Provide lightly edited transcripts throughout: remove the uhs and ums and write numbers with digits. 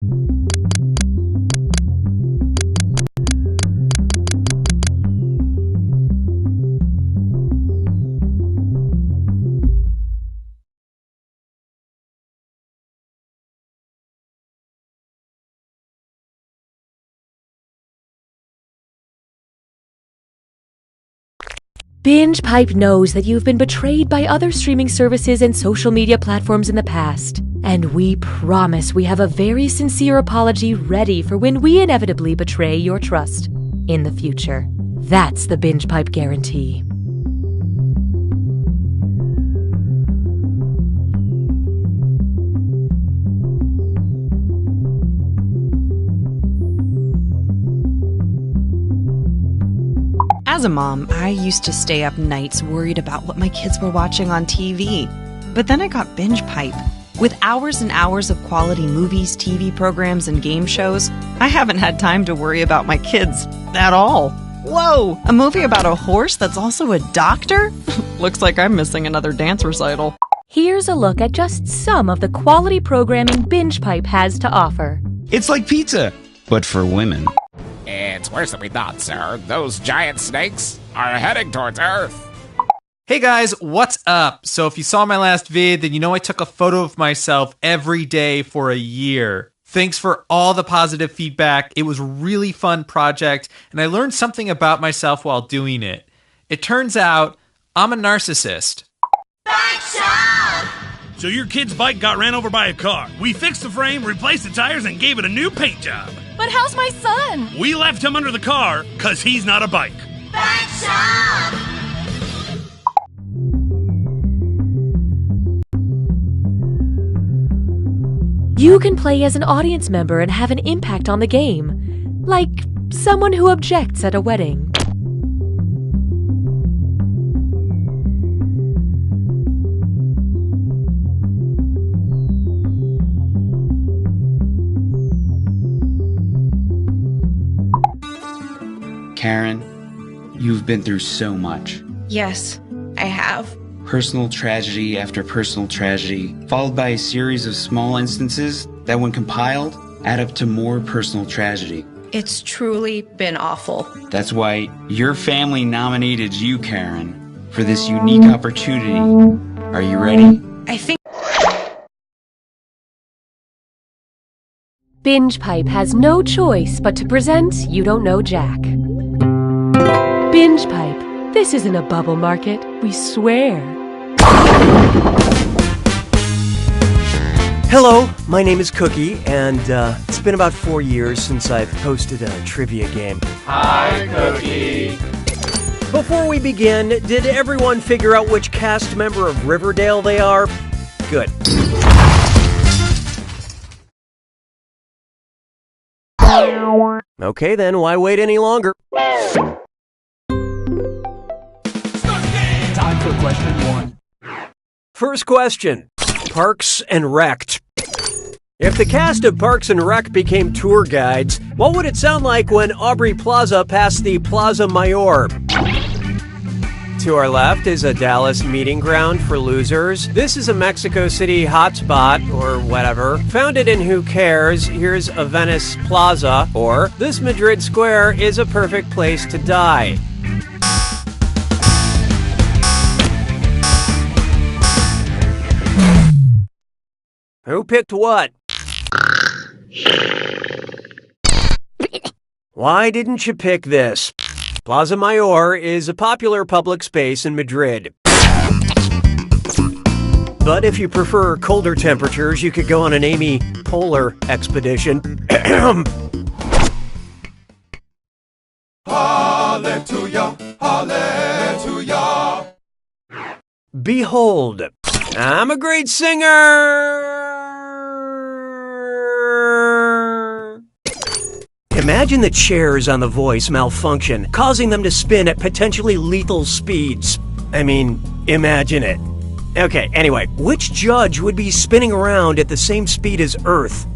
Binge Pipe knows that you've been betrayed by other streaming services and social media platforms in the past. And we promise we have a very sincere apology ready for when we inevitably betray your trust in the future. That's the Binge Pipe guarantee. As a mom, I used to stay up nights worried about what my kids were watching on TV. But then I got Binge Pipe. With hours and hours of quality movies, TV programs, and game shows, I haven't had time to worry about my kids at all. Whoa! A movie about a horse that's also a doctor? Looks like I'm missing another dance recital. Here's a look at just some of the quality programming Binge Pipe has to offer. It's like pizza, but for women. It's worse than we thought, sir. Those giant snakes are heading towards Earth. Hey guys, what's up? So if you saw my last vid, then you know I took a photo of myself every day for a year. Thanks for all the positive feedback. It was a really fun project, and I learned something about myself while doing it. It turns out I'm a narcissist. So your kid's bike got ran over by a car. We fixed the frame, replaced the tires, and gave it a new paint job. But how's my son? We left him under the car because he's not a bike. You can play as an audience member and have an impact on the game, like someone who objects at a wedding. Karen, you've been through so much. Yes, I have. Personal tragedy after personal tragedy, followed by a series of small instances that, when compiled, add up to more personal tragedy. It's truly been awful. That's why your family nominated you, Karen, for this unique opportunity. Are you ready? I think Binge Pipe has no choice but to present You Don't Know Jack. Binge Pipe, this isn't a bubble market, we swear. Hello, my name is Cookie, and it's been about 4 years since I've hosted a trivia game. Hi, Cookie. Before we begin, did everyone figure out which cast member of Riverdale they are? Good. Okay then, why wait any longer? Time for question 1. First question. Parks and Rec. If the cast of Parks and Rec became tour guides, what would it sound like when Aubrey Plaza passed the Plaza Mayor? To our left is a Dallas meeting ground for losers. This is a Mexico City hotspot, or whatever. Founded in Who Cares, here's a Venice Plaza, or this Madrid Square is a perfect place to die. Who picked what? Why didn't you pick this? Plaza Mayor is a popular public space in Madrid. But if you prefer colder temperatures, you could go on an Amy Polar expedition. Hallelujah, hallelujah. Behold, I'm a great singer! Imagine the chairs on The Voice malfunction, causing them to spin at potentially lethal speeds. I mean, imagine it. Okay, anyway, which judge would be spinning around at the same speed as Earth?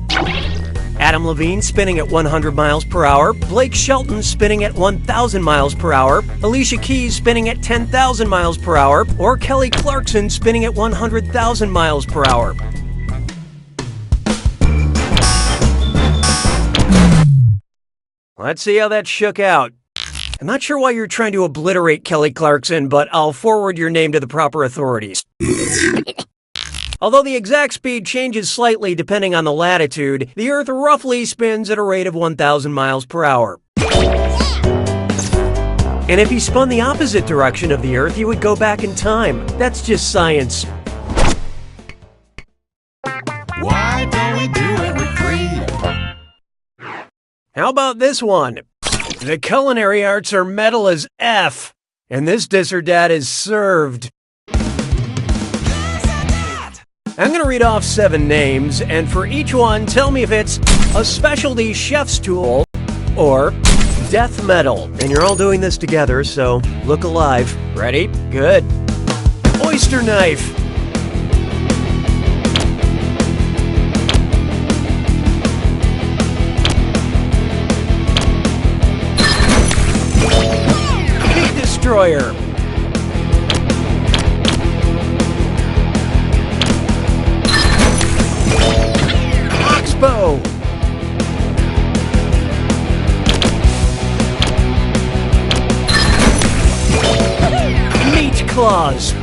Adam Levine spinning at 100 miles per hour, Blake Shelton spinning at 1,000 miles per hour, Alicia Keys spinning at 10,000 miles per hour, or Kelly Clarkson spinning at 100,000 miles per hour. Let's see how that shook out. I'm not sure why you're trying to obliterate Kelly Clarkson, but I'll forward your name to the proper authorities. Although the exact speed changes slightly depending on the latitude, the Earth roughly spins at a rate of 1,000 miles per hour. And if you spun the opposite direction of the Earth, you would go back in time. That's just science. Why don't we do it with free? How about this one? The culinary arts are metal as F, and this dis or dat is served. I'm going to read off 7 names, and for each one, tell me if it's a specialty chef's tool or death metal. And you're all doing this together, so look alive. Ready? Good. Oyster knife. Meat destroyer. Oxbow. Meat claws.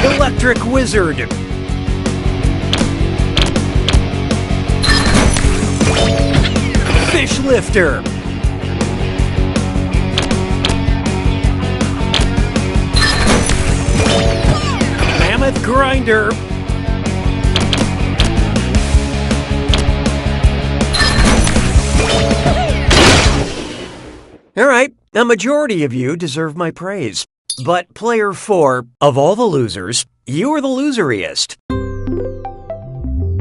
Electric wizard. Fish lifter. Mammoth grinder. All right, a majority of you deserve my praise. But player 4, of all the losers, you are the loseriest.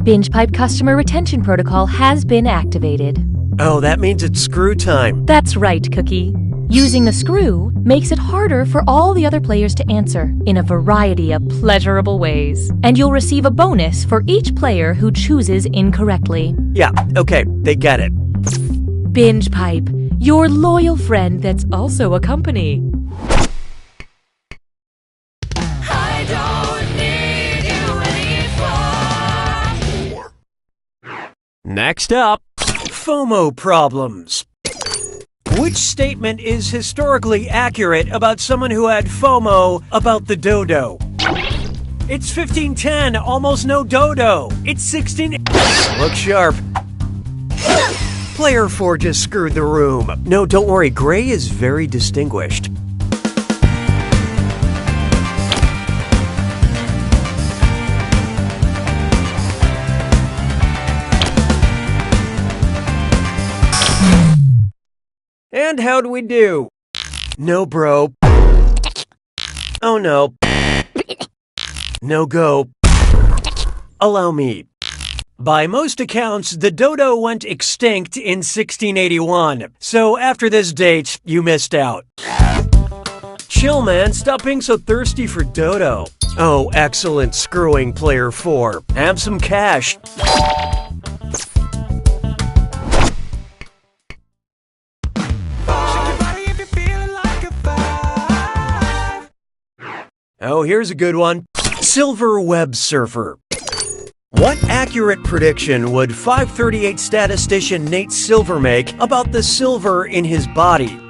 Binge Pipe customer retention protocol has been activated. Oh, that means it's screw time. That's right, Cookie. Using the screw makes it harder for all the other players to answer in a variety of pleasurable ways. And you'll receive a bonus for each player who chooses incorrectly. Yeah, okay, they get it. Binge Pipe, your loyal friend that's also a company. Next up, FOMO problems. Which statement is historically accurate about someone who had FOMO about the dodo? It's 1510, almost no dodo. It's 16... Look sharp. Player 4 just screwed the room. No, don't worry, Gray is very distinguished. And how'd we do? No, bro. Oh, no. No go. Allow me. By most accounts, the dodo went extinct in 1681. So after this date, you missed out. Chill, man. Stop being so thirsty for dodo. Oh, excellent screwing, player 4. Have some cash. Oh, here's a good one. Silver web surfer. What accurate prediction would 538 statistician Nate Silver make about the silver in his body?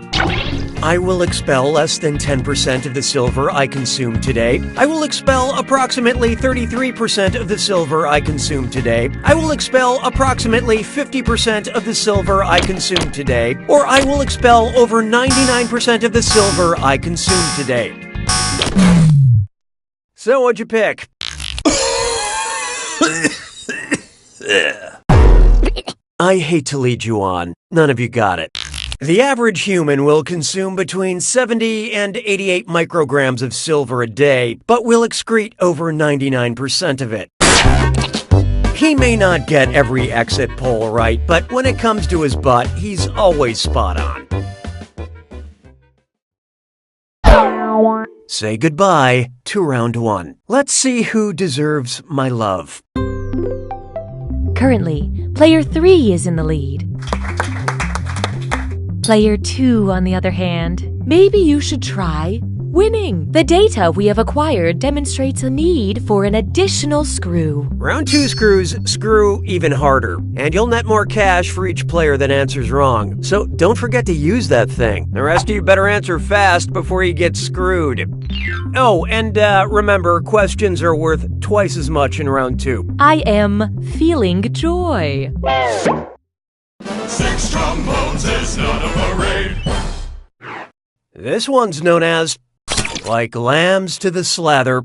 I will expel less than 10% of the silver I consume today. I will expel approximately 33% of the silver I consume today. I will expel approximately 50% of the silver I consume today. Or I will expel over 99% of the silver I consume today. So what'd you pick? I hate to lead you on. None of you got it. The average human will consume between 70 and 88 micrograms of silver a day, but will excrete over 99% of it. He may not get every exit poll right, but when it comes to his butt, he's always spot on. Say goodbye to round 1. Let's see who deserves my love. Currently, player 3 is in the lead. Player 2, on the other hand, maybe you should try winning. The data we have acquired demonstrates a need for an additional screw. Round 2 screws screw even harder, and you'll net more cash for each player that answers wrong. So don't forget to use that thing. The rest of you better answer fast before you get screwed. Oh, and remember, questions are worth twice as much in round 2. I am feeling joy. 6 trombones is not a parade. This one's known as Like Lambs to the Slather.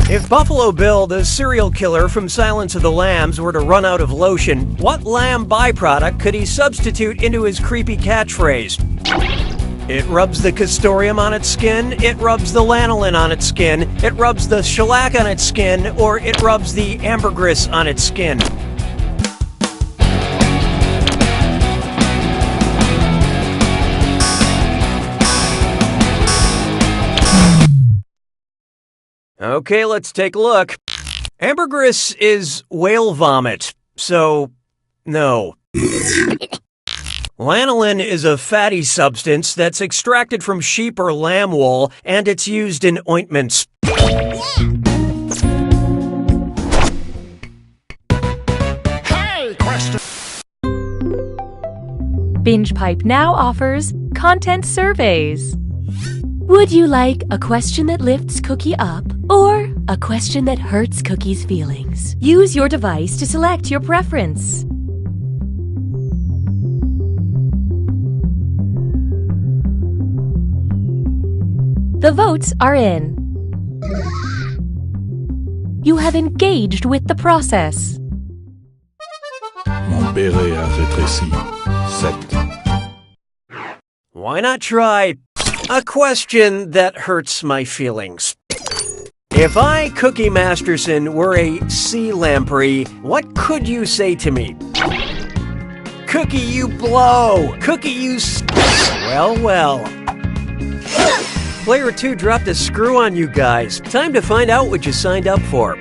If Buffalo Bill, the serial killer from Silence of the Lambs, were to run out of lotion, what lamb byproduct could he substitute into his creepy catchphrase? It rubs the castoreum on its skin, it rubs the lanolin on its skin, it rubs the shellac on its skin, or it rubs the ambergris on its skin. Okay, let's take a look. Ambergris is whale vomit, so no. Lanolin is a fatty substance that's extracted from sheep or lamb wool, and it's used in ointments. Hey, question. Binge Pipe now offers content surveys. Would you like a question that lifts Cookie up or a question that hurts Cookie's feelings? Use your device to select your preference. The votes are in. You have engaged with the process. Mon béret a rétréci. 7. Why not try a question that hurts my feelings? If I, Cookie Masterson, were a sea lamprey, what could you say to me? Cookie, you blow! Cookie, you well. Player 2 dropped a screw on you guys. Time to find out what you signed up for.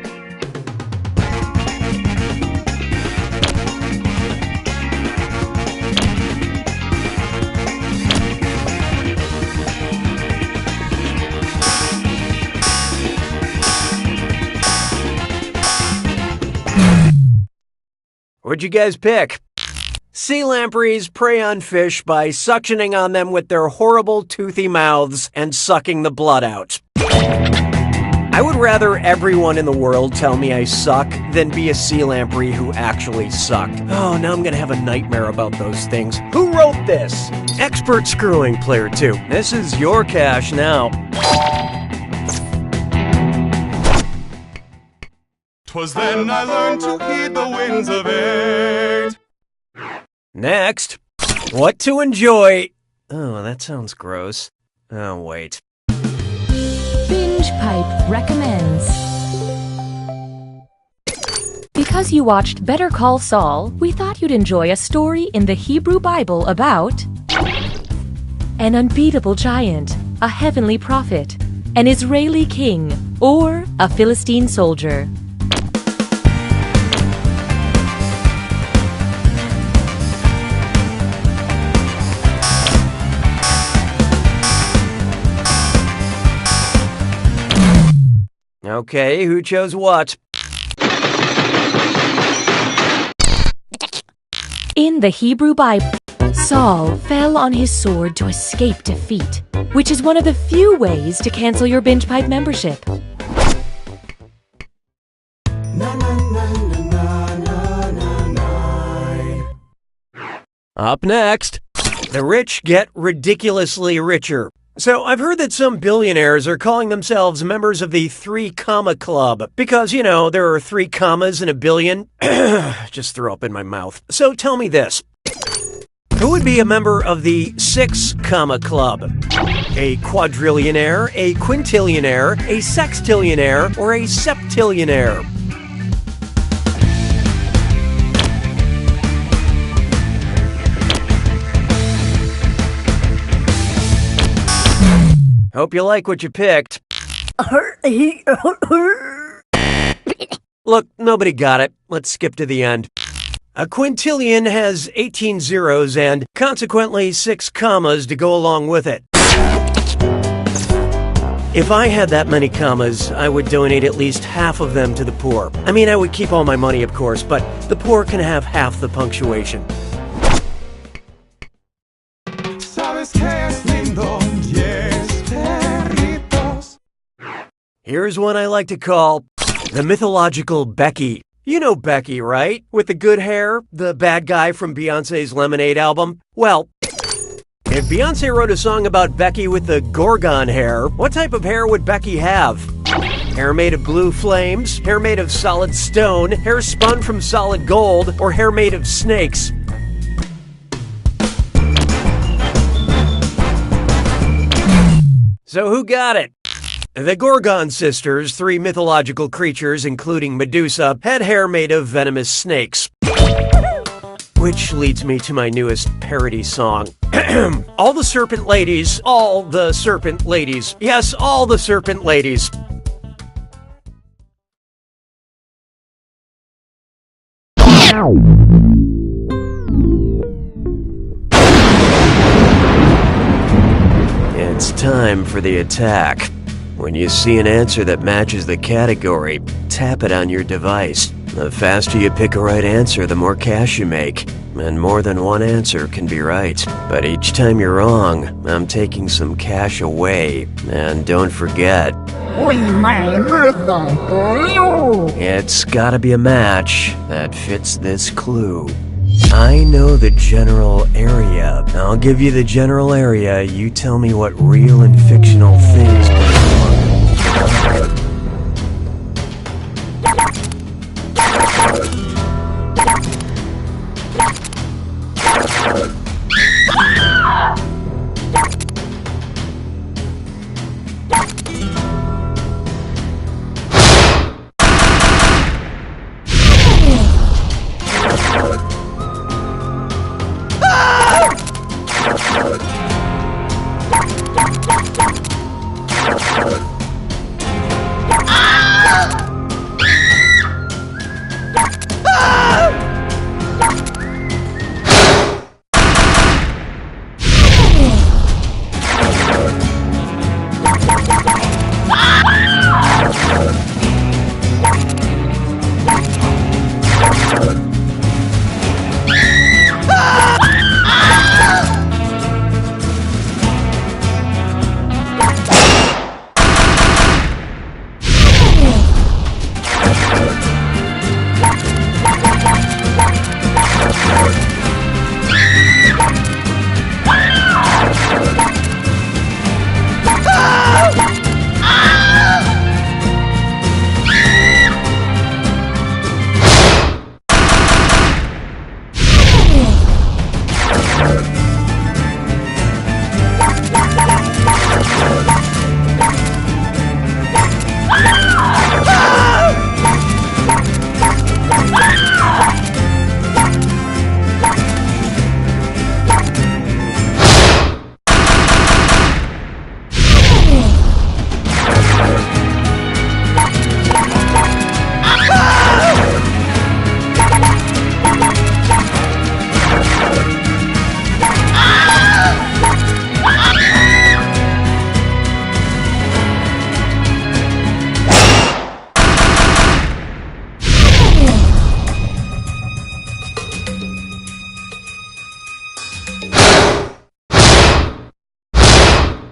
What'd you guys pick? Sea lampreys prey on fish by suctioning on them with their horrible toothy mouths and sucking the blood out. I would rather everyone in the world tell me I suck than be a sea lamprey who actually sucked. Oh, now I'm gonna have a nightmare about those things. Who wrote this? Expert screwing, player 2. This is your cash now. 'Twas then I learned to heed the winds of 8. Next, what to enjoy. Oh, that sounds gross. Oh, wait. Binge Pipe recommends. Because you watched Better Call Saul, we thought you'd enjoy a story in the Hebrew Bible about an unbeatable giant, a heavenly prophet, an Israeli king, or a Philistine soldier. Okay, who chose what? In the Hebrew Bible, Saul fell on his sword to escape defeat, which is one of the few ways to cancel your Binge Pipe membership. Up next, the rich get ridiculously richer. So I've heard that some billionaires are calling themselves members of the 3 Comma Club because, you know, there are 3 commas in a billion. Just throw up in my mouth. So tell me this. Who would be a member of the 6 Comma Club? A quadrillionaire, a quintillionaire, a sextillionaire, or a septillionaire? Hope you like what you picked. Look, nobody got it. Let's skip to the end. A quintillion has 18 zeros and, consequently, 6 commas to go along with it. If I had that many commas, I would donate at least half of them to the poor. I mean, I would keep all my money, of course, but the poor can have half the punctuation. Sabes que es lindo, yes, perritos. Here's one I like to call the mythological Becky. You know Becky, right? With the good hair, the bad guy from Beyoncé's Lemonade album? Well, if Beyoncé wrote a song about Becky with the Gorgon hair, what type of hair would Becky have? Hair made of blue flames, hair made of solid stone, hair spun from solid gold, or hair made of snakes? So who got it? The Gorgon sisters, 3 mythological creatures including Medusa, had hair made of venomous snakes. Which leads me to my newest parody song. All the serpent ladies, yes, all the serpent ladies. It's time for the attack. When you see an answer that matches the category, tap it on your device. The faster you pick a right answer, the more cash you make. And more than one answer can be right. But each time you're wrong, I'm taking some cash away. And don't forget, it's gotta be a match that fits this clue. I know the general area. I'll give you the general area. You tell me what real and fictional things belong.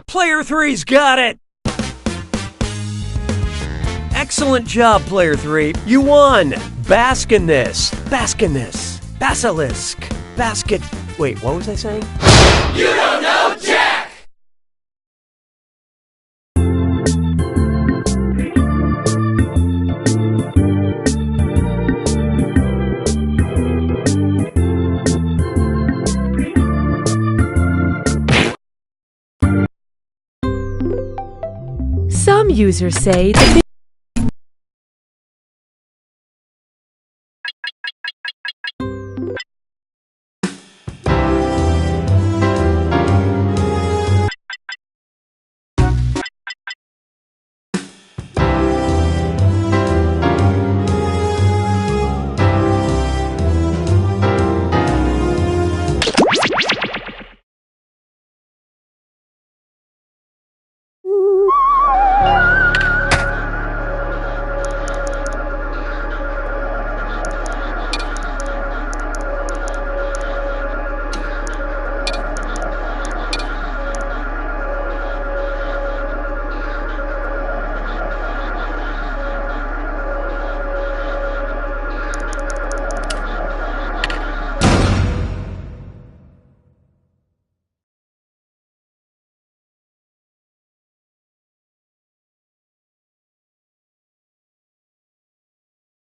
Player 3's got it! Excellent job, Player 3. You won! Bask in this. Bask in this. Basilisk. Basket. Wait, what was I saying? You don't know Jack! Some users say that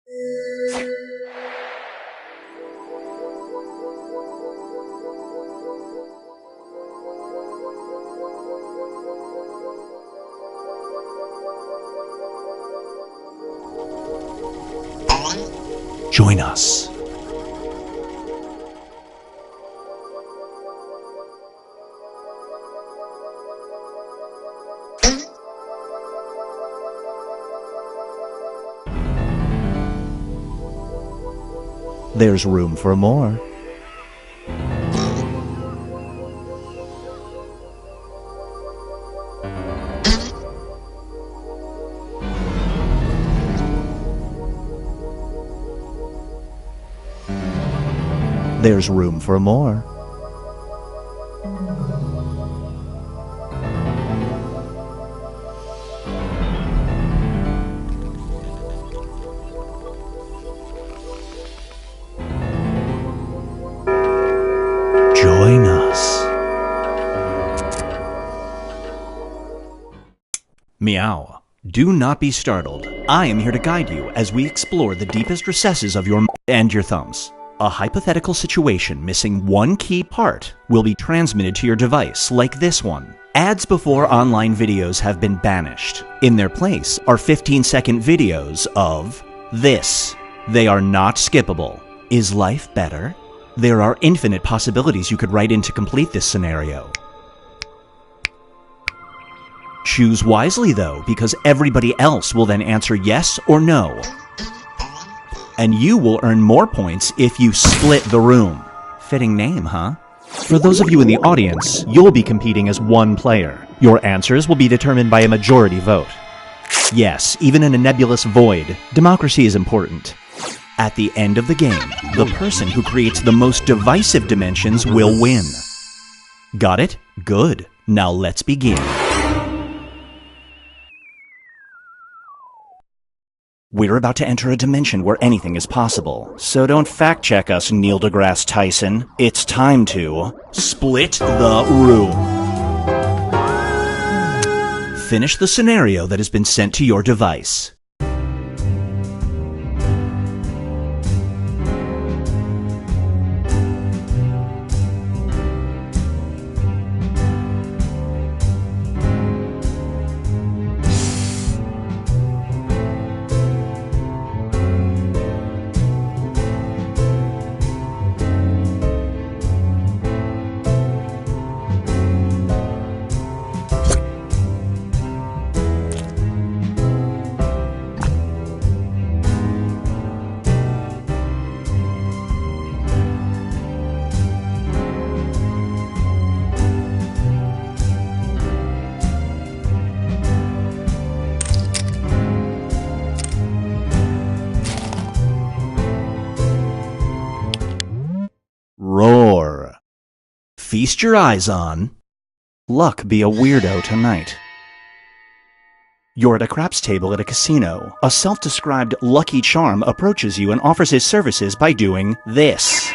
Join us. There's room for more. There's room for more. Join us. Meow. Do not be startled. I am here to guide you as we explore the deepest recesses of your and your thumbs. A hypothetical situation missing one key part will be transmitted to your device, like this one. Ads before online videos have been banished. In their place are 15-second videos of this. They are not skippable. Is life better? There are infinite possibilities you could write in to complete this scenario. Choose wisely though, because everybody else will then answer yes or no. And you will earn more points if you split the room. Fitting name, huh? For those of you in the audience, you'll be competing as one player. Your answers will be determined by a majority vote. Yes, even in a nebulous void, democracy is important. At the end of the game, the person who creates the most divisive dimensions will win. Got it? Good. Now let's begin. We're about to enter a dimension where anything is possible, so don't fact-check us, Neil deGrasse Tyson. It's time to split the room. Finish the scenario that has been sent to your device. Roar. Feast your eyes on Luck Be a Weirdo Tonight. You're at a craps table at a casino. A self-described Lucky Charm approaches you and offers his services by doing this.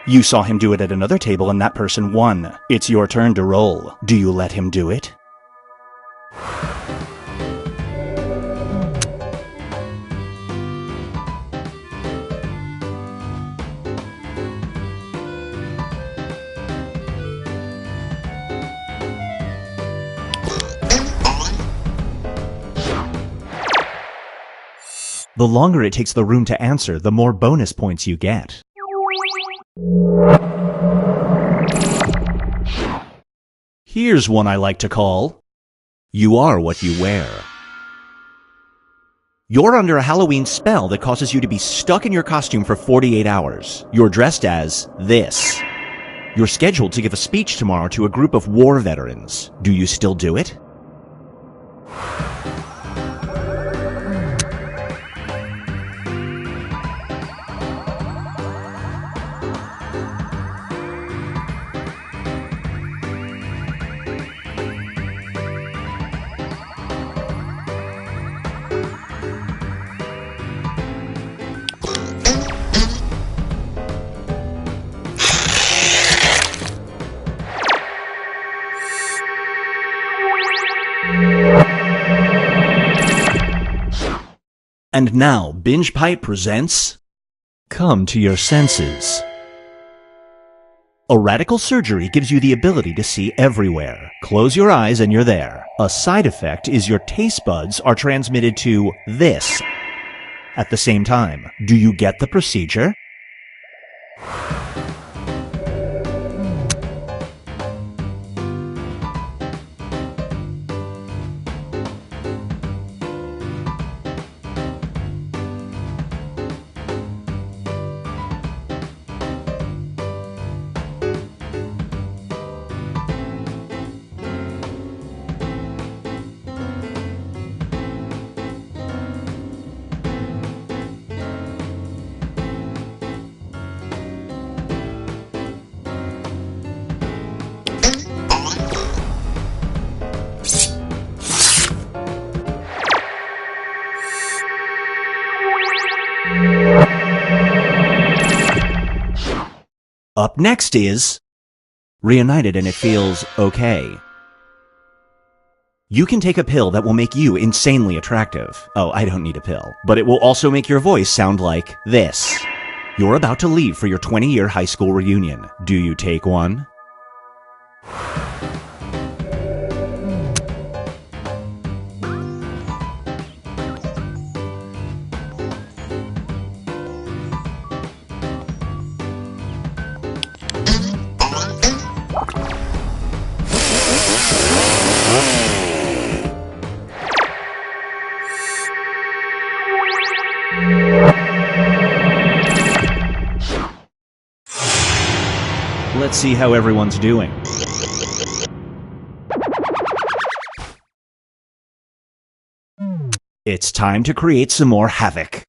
You saw him do it at another table and that person won. It's your turn to roll. Do you let him do it? The longer it takes the room to answer, the more bonus points you get. Here's one I like to call, You Are What You Wear. You're under a Halloween spell that causes you to be stuck in your costume for 48 hours. You're dressed as this. You're scheduled to give a speech tomorrow to a group of war veterans. Do you still do it? And now, Binge Pipe presents Come to Your Senses. A radical surgery gives you the ability to see everywhere. Close your eyes and you're there. A side effect is your taste buds are transmitted to this at the same time. Do you get the procedure? Up next is Reunited and It Feels Okay. You can take a pill that will make you insanely attractive. Oh, I don't need a pill. But it will also make your voice sound like this. You're about to leave for your 20-year high school reunion. Do you take one? Let's see how everyone's doing. It's time to create some more havoc.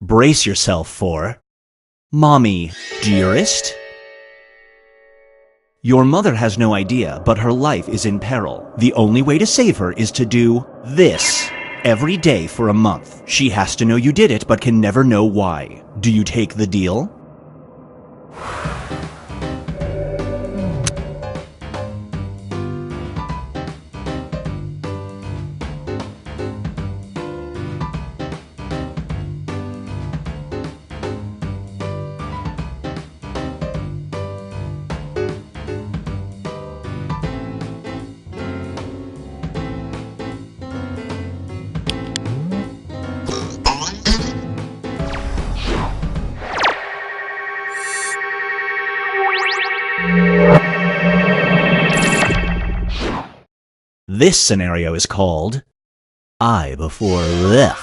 Brace yourself for Mommy Dearest. Your mother has no idea, but her life is in peril. The only way to save her is to do this every day for a month. She has to know you did it, but can never know why. Do you take the deal? This scenario is called I before blech.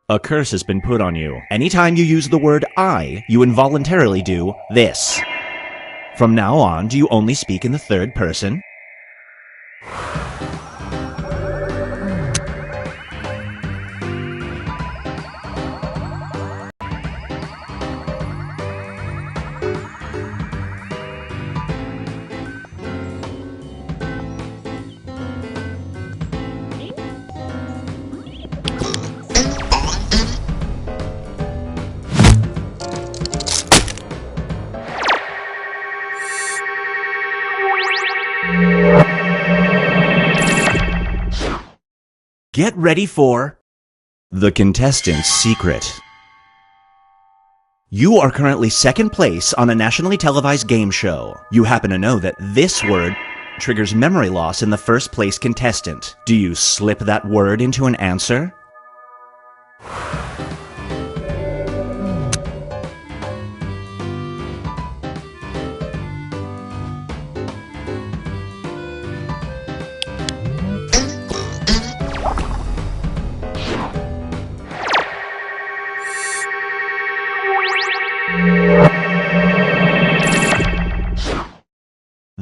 A curse has been put on you. Anytime you use the word I, you involuntarily do this. From now on, do you only speak in the third person? Get ready for the contestant's secret. You are currently second place on a nationally televised game show. You happen to know that this word triggers memory loss in the first place contestant. Do you slip that word into an answer?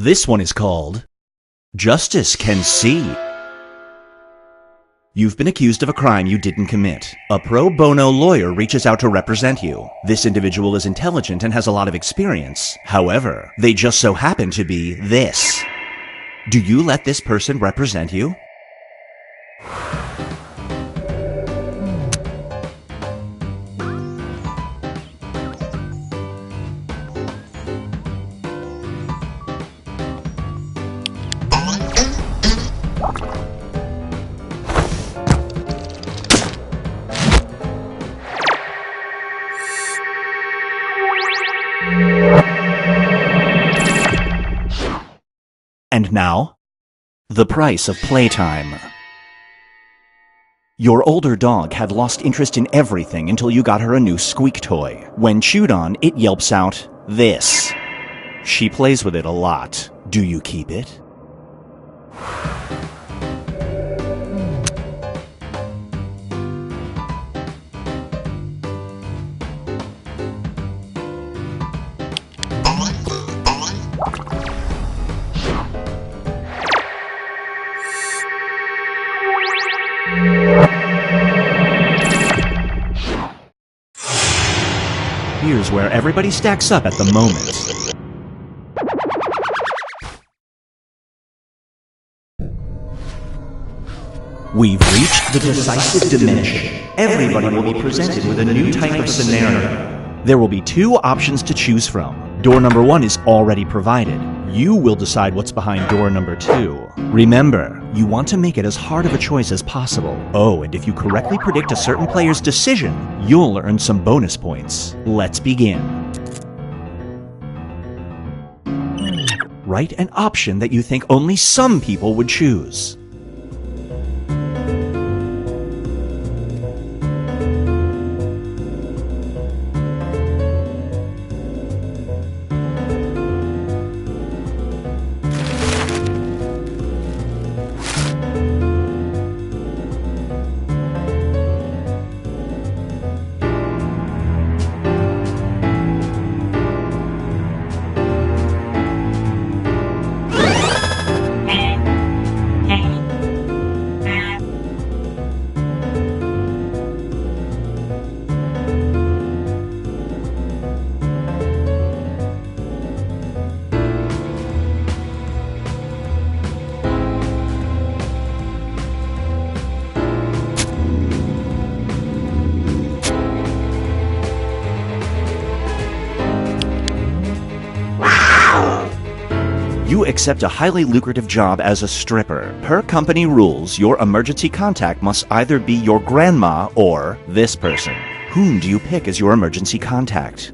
This one is called Justice Can See. You've been accused of a crime you didn't commit. A pro bono lawyer reaches out to represent you. This individual is intelligent and has a lot of experience. However, they just so happen to be this. Do you let this person represent you? And now, the price of playtime. Your older dog had lost interest in everything until you got her a new squeak toy. When chewed on, it yelps out this. She plays with it a lot. Do you keep it? Here's where everybody stacks up at the moment. We've reached the decisive dimension. Everybody will be presented with a new type of scenario. There will be two options to choose from. Door number 1 is already provided. You will decide what's behind door number 2. Remember, you want to make it as hard of a choice as possible. Oh, and if you correctly predict a certain player's decision, you'll earn some bonus points. Let's begin. Write an option that you think only some people would choose. You accept a highly lucrative job as a stripper. Per company rules, your emergency contact must either be your grandma or this person. Whom do you pick as your emergency contact?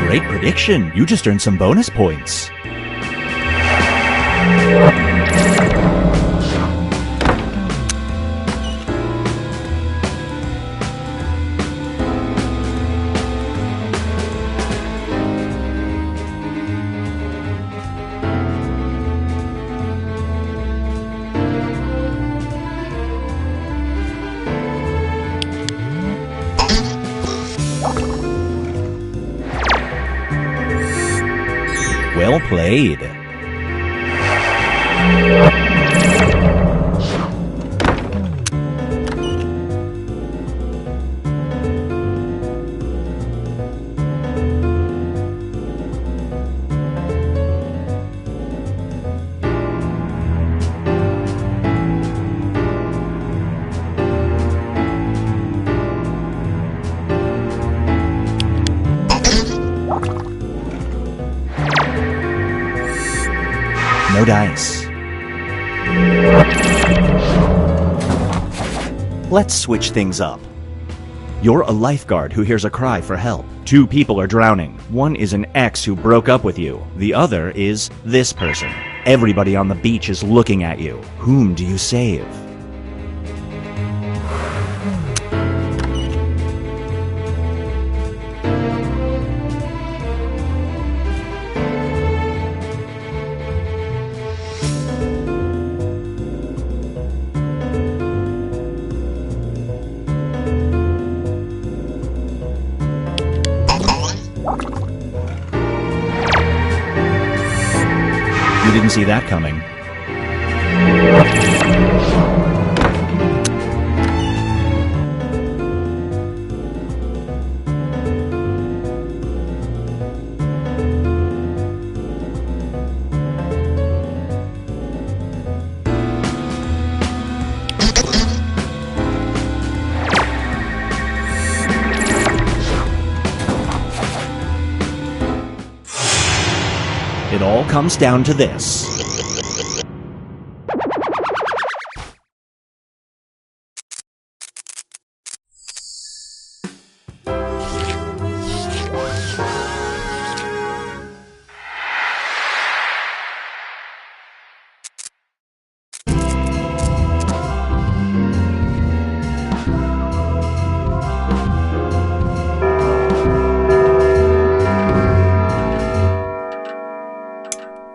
Great prediction! You just earned some bonus points. Well played. No dice. Let's switch things up. You're a lifeguard who hears a cry for help. Two people are drowning. One is an ex who broke up with you. The other is this person. Everybody on the beach is looking at you. Whom do you save? didn't see that coming. It all comes down to this.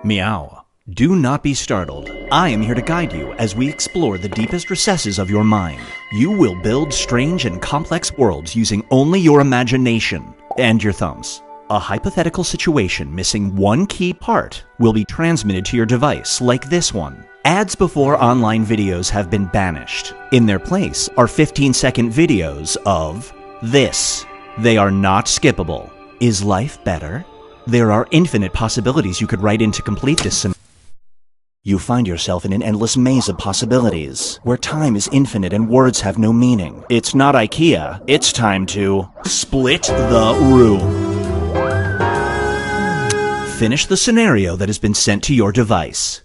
Meow. Do not be startled. I am here to guide you as we explore the deepest recesses of your mind. You will build strange and complex worlds using only your imagination and your thumbs. A hypothetical situation missing one key part will be transmitted to your device, like this one. Ads before online videos have been banished. In their place are 15-second videos of this. They are not skippable. Is life better? There are infinite possibilities you could write in to complete this. You find yourself in an endless maze of possibilities, where time is infinite and words have no meaning. It's not IKEA. It's time to split the room. Finish the scenario that has been sent to your device.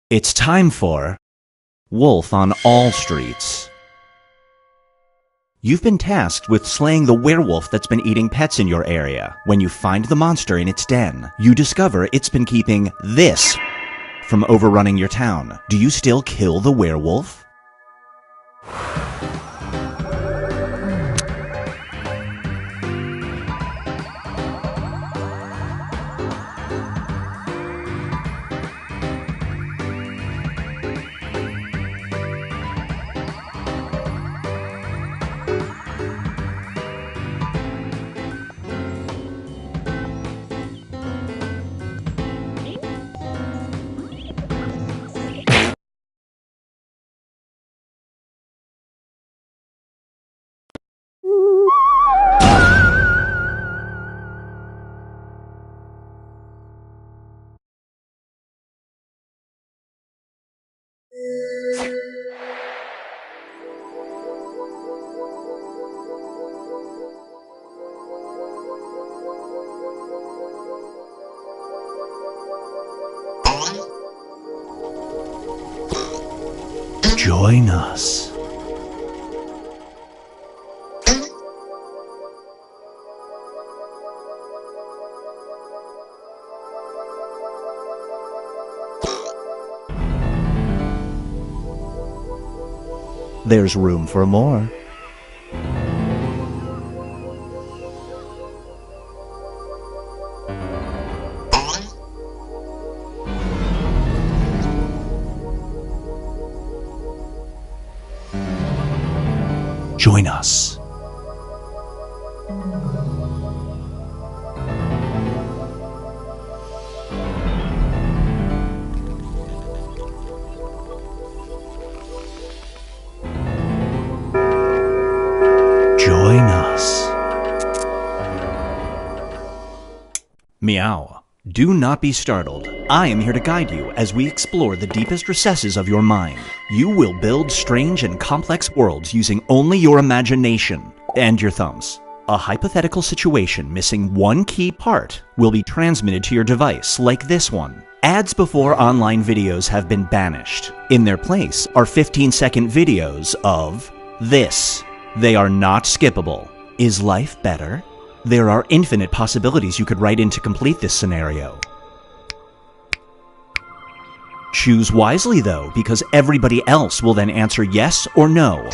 It's time for Wolf on All Streets. You've been tasked with slaying the werewolf that's been eating pets in your area. When you find the monster in its den, you discover it's been keeping this from overrunning your town. Do you still kill the werewolf? Join us. There's room for more. Join us. Join us. Meow. Do not be startled. I am here to guide you as we explore the deepest recesses of your mind. You will build strange and complex worlds using only your imagination and your thumbs. A hypothetical situation missing one key part will be transmitted to your device, like this one. Ads before online videos have been banished. In their place are 15-second videos of this. They are not skippable. Is life better? There are infinite possibilities you could write in to complete this scenario. Choose wisely though, because everybody else will then answer yes or no.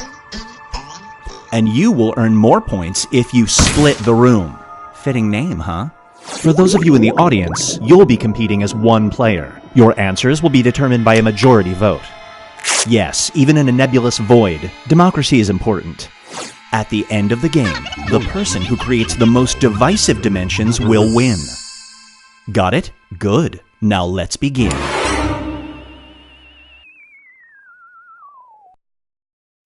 And you will earn more points if you split the room. Fitting name, huh? For those of you in the audience, you'll be competing as one player. Your answers will be determined by a majority vote. Yes, even in a nebulous void, democracy is important. At the end of the game, the person who creates the most divisive dimensions will win. Got it? Good. Now let's begin.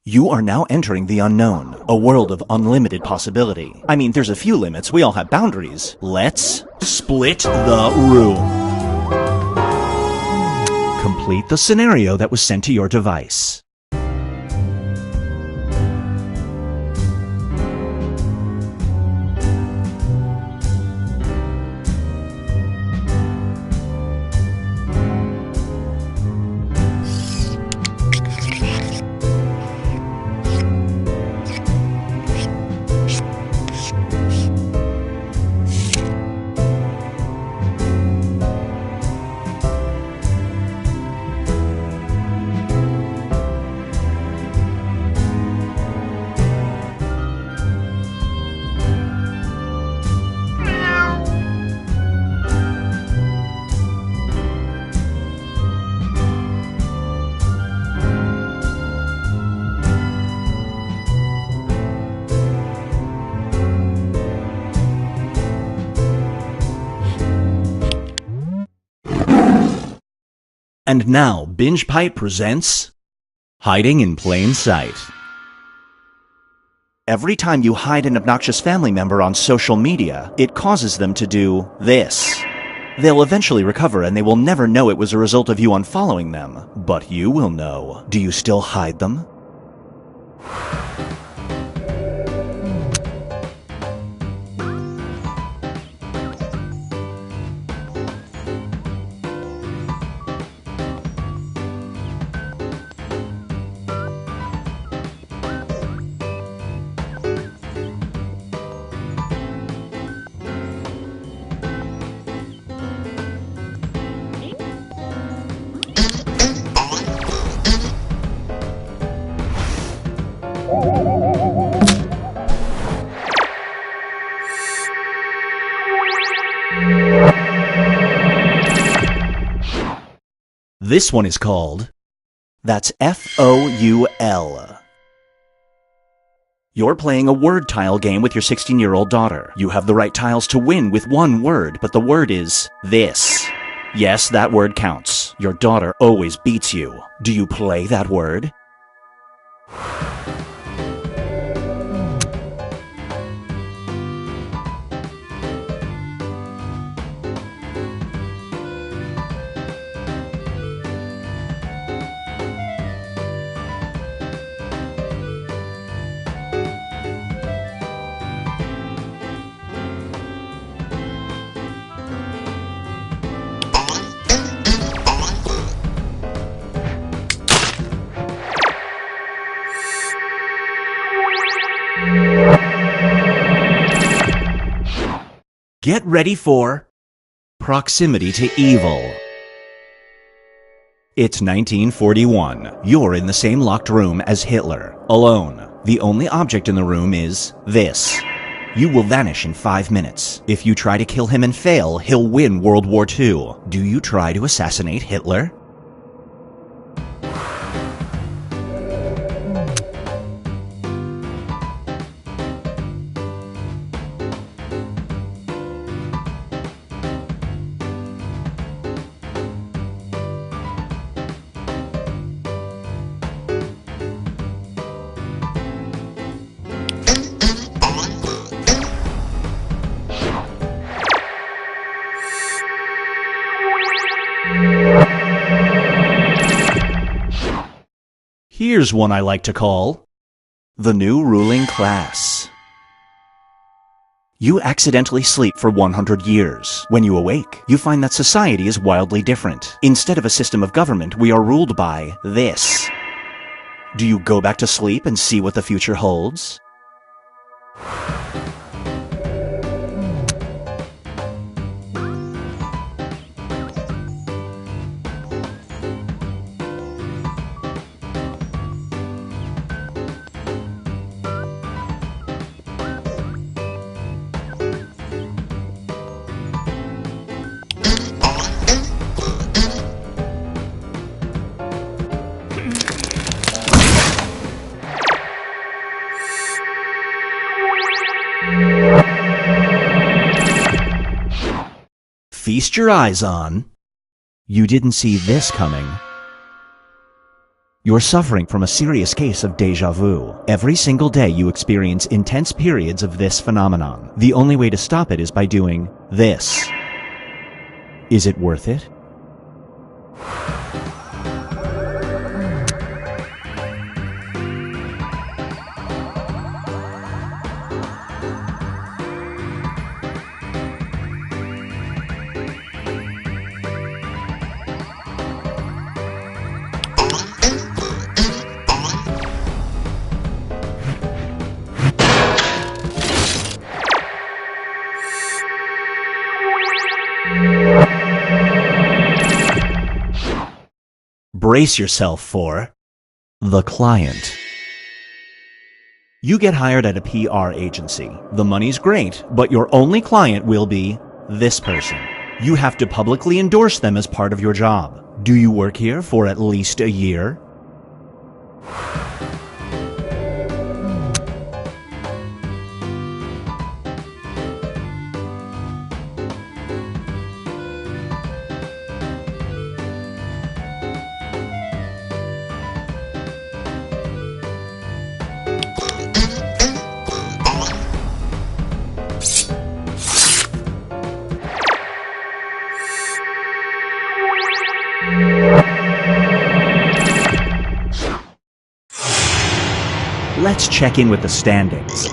You are now entering the unknown, a world of unlimited possibility. I mean, there's a few limits, we all have boundaries. Let's split the room. Complete the scenario that was sent to your device. And now, Binge Pipe presents Hiding in Plain Sight. Every time you hide an obnoxious family member on social media, it causes them to do this. They'll eventually recover and they will never know it was a result of you unfollowing them. But you will know. Do you still hide them? This one is called, that's F-O-U-L. You're playing a word tile game with your 16-year-old daughter. You have the right tiles to win with one word, but the word is this. Yes, that word counts. Your daughter always beats you. Do you play that word? Get ready for proximity to evil. It's 1941. You're in the same locked room as Hitler, alone. The only object in the room is this. You will vanish in 5 minutes. If you try to kill him and fail, he'll win World War II. Do you try to assassinate Hitler? Here's one I like to call the new ruling class. You accidentally sleep for 100 years. When you awake, you find that society is wildly different. Instead of a system of government, we are ruled by this. Do you go back to sleep and see what the future holds? Feast your eyes on. You didn't see this coming. You're suffering from a serious case of déjà vu. Every single day you experience intense periods of this phenomenon. The only way to stop it is by doing this. Is it worth it? Brace yourself for the client. You get hired at a PR agency. The money's great, but your only client will be this person. You have to publicly endorse them as part of your job. Do you work here for at least a year? Let's check in with the standings.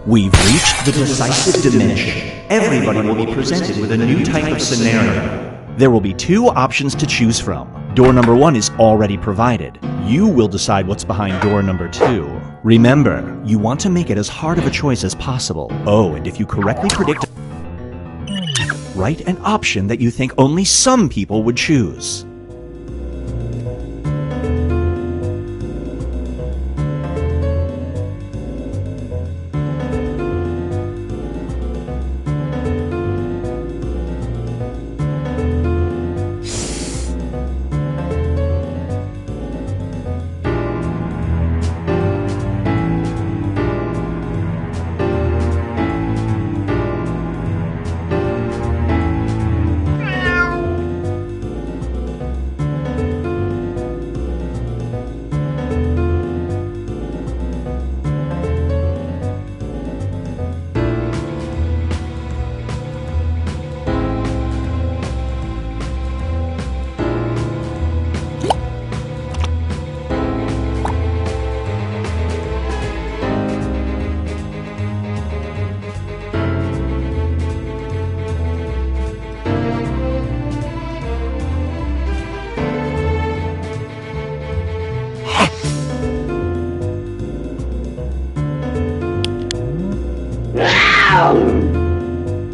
We've reached the decisive dimension. Everybody will be presented with a new type of scenario. There will be two options to choose from. Door number 1 is already provided. You will decide what's behind door number 2. Remember, you want to make it as hard of a choice as possible. Oh, and if you correctly predict, write an option that you think only some people would choose.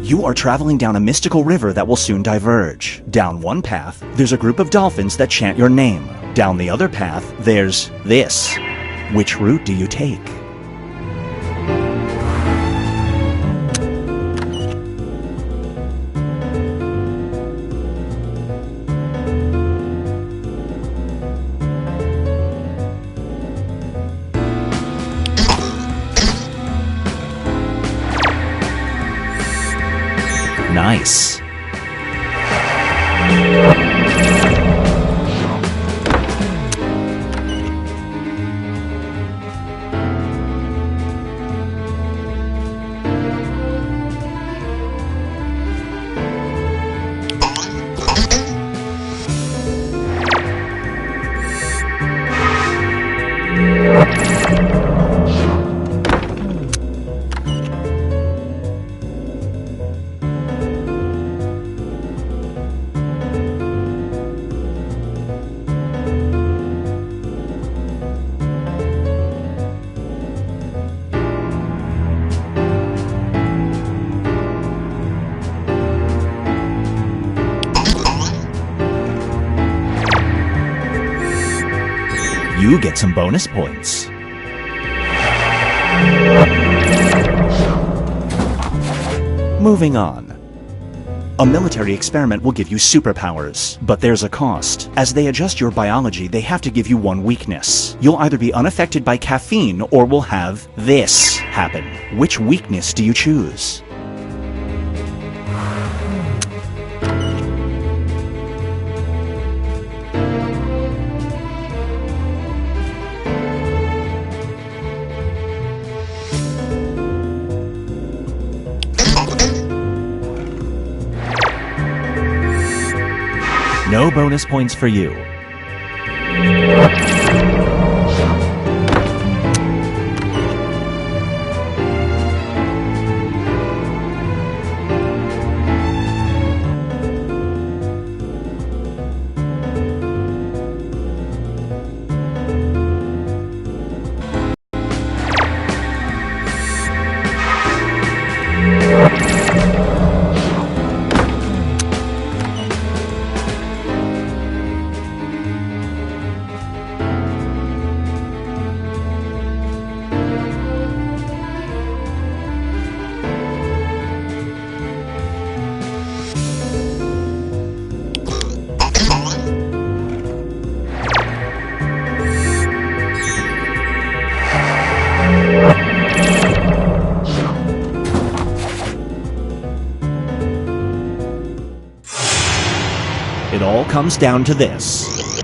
You are traveling down a mystical river that will soon diverge. Down one path, there's a group of dolphins that chant your name. Down the other path, there's this. Which route do you take? Nice. you get some bonus points. Moving on. A military experiment will give you superpowers, but there's a cost. As they adjust your biology, they have to give you one weakness. You'll either be unaffected by caffeine or will have this happen. Which weakness do you choose? No bonus points for you. It all comes down to this.